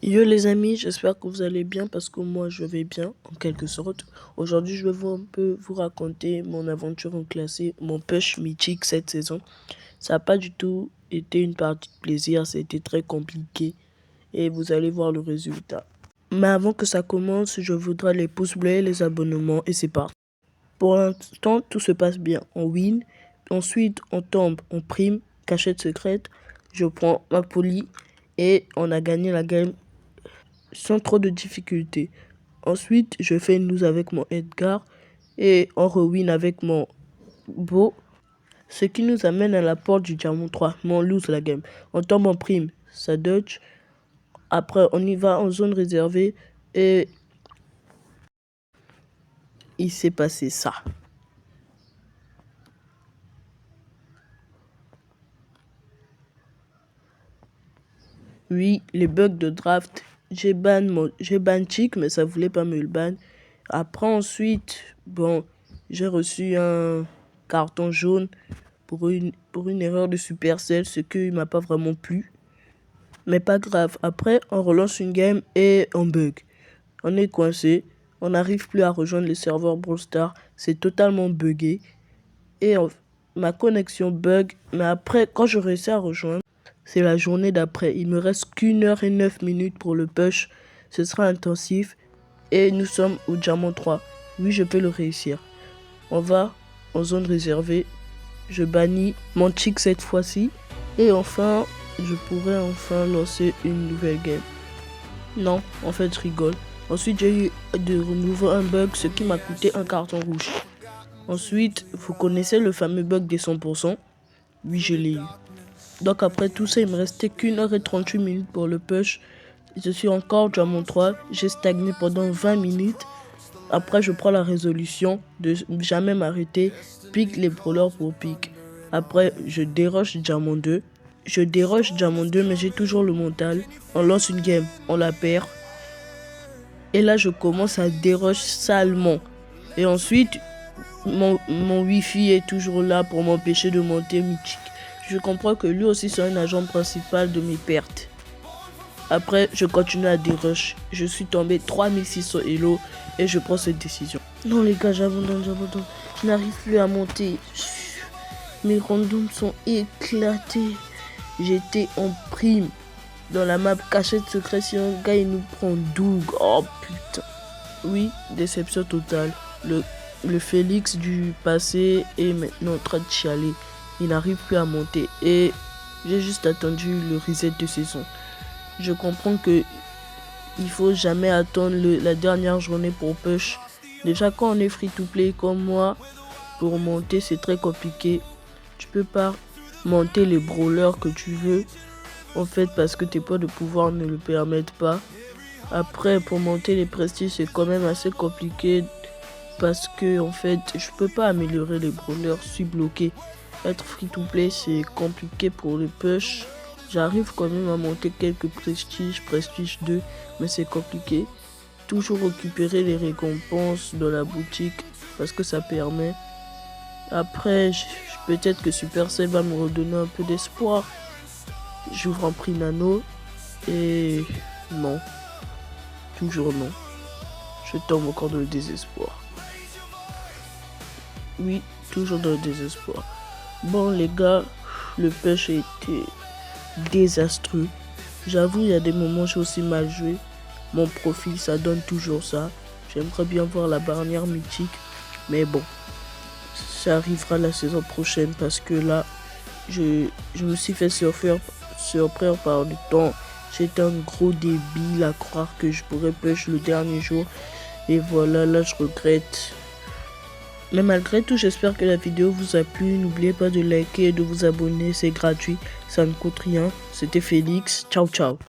Yo les amis, j'espère que vous allez bien parce que moi je vais bien en quelque sorte. Aujourd'hui je vais un peu vous raconter mon aventure en classé, mon push mythique cette saison. Ça n'a pas du tout été une partie de plaisir, c'était très compliqué et vous allez voir le résultat. Mais avant que ça commence, je voudrais les pouces bleus et les abonnements et c'est parti. Pour l'instant tout se passe bien, on win, ensuite on tombe, on prime, cachette secrète, je prends ma poly et on a gagné la game sans trop de difficultés. Ensuite, je fais une lose avec mon Edgar et on rewin avec mon Beau. Ce qui nous amène à la porte du diamant 3. Mais on lose la game. On tombe en prime, ça dodge. Après, on y va en zone réservée et il s'est passé ça. Oui, les bugs de draft. J'ai ban Chic, mais ça voulait pas me le ban. Après, ensuite, bon, j'ai reçu un carton jaune pour une erreur de Supercell, ce qui m'a pas vraiment plu. Mais pas grave. Après, on relance une game et on bug. On est coincé. On n'arrive plus à rejoindre le serveur Brawl Stars. C'est totalement buggé. Et ma connexion bug. Mais après, quand je réussis à rejoindre, c'est la journée d'après. Il me reste qu'1 h et 9 minutes pour le push. Ce sera intensif. Et nous sommes au diamant 3. Oui, je peux le réussir. On va en zone réservée. Je bannis mon chic cette fois-ci. Et enfin, je pourrais enfin lancer une nouvelle game. Non, en fait, je rigole. Ensuite, j'ai eu de nouveau un bug, ce qui m'a coûté un carton rouge. Ensuite, vous connaissez le fameux bug des 100%? Oui, je l'ai eu. Donc après tout ça, il me restait qu'1 h et 38 minutes pour le push. Je suis encore diamant 3. J'ai stagné pendant 20 minutes. Après, je prends la résolution de jamais m'arrêter. Pique les brawlers pour pique. Après, je déroche diamant 2. Je déroche diamant 2, mais j'ai toujours le mental. On lance une game, on la perd. Et là, je commence à dérocher salement. Et ensuite, mon wifi est toujours là pour m'empêcher de monter mythique. Je comprends que lui aussi c'est un agent principal de mes pertes. Après, je continue à dérush. Je suis tombé 3600 elo et je prends cette décision. Non les gars, j'abandonne. Je n'arrive plus à monter. Mes randoms sont éclatés. J'étais en prime. Dans la map cachette secrète, si un gars il nous prend Doug. Oh putain. Oui, déception totale. Le Félix du passé est maintenant en train de chialer. Il n'arrive plus à monter. Et j'ai juste attendu le reset de saison. Je comprends que il faut jamais attendre la dernière journée pour push. Déjà quand on est free to play comme moi, pour monter c'est très compliqué. Tu peux pas monter les brawlers que tu veux. En fait parce que tes points de pouvoir ne le permettent pas. Après pour monter les prestiges c'est quand même assez compliqué. Parce que en fait je peux pas améliorer les brawlers, je suis bloqué. Être free to play c'est compliqué pour le push. J'arrive quand même à monter quelques prestiges, prestige 2, mais c'est compliqué. Toujours récupérer les récompenses de la boutique parce que ça permet. Après, peut-être que Supercell va me redonner un peu d'espoir. J'ouvre un prix nano et non, toujours non. Je tombe encore dans le désespoir. Oui, toujours dans le désespoir. Bon les gars, le push a été désastreux. J'avoue, il y a des moments où j'ai aussi mal joué. Mon profil, ça donne toujours ça. J'aimerais bien voir la barrière mythique. Mais bon, ça arrivera la saison prochaine parce que là, je me suis fait surprendre par le temps. J'étais un gros débile à croire que je pourrais push le dernier jour. Et voilà, là, je regrette. Mais malgré tout, j'espère que la vidéo vous a plu. N'oubliez pas de liker et de vous abonner, c'est gratuit, ça ne coûte rien. C'était Félix, ciao ciao.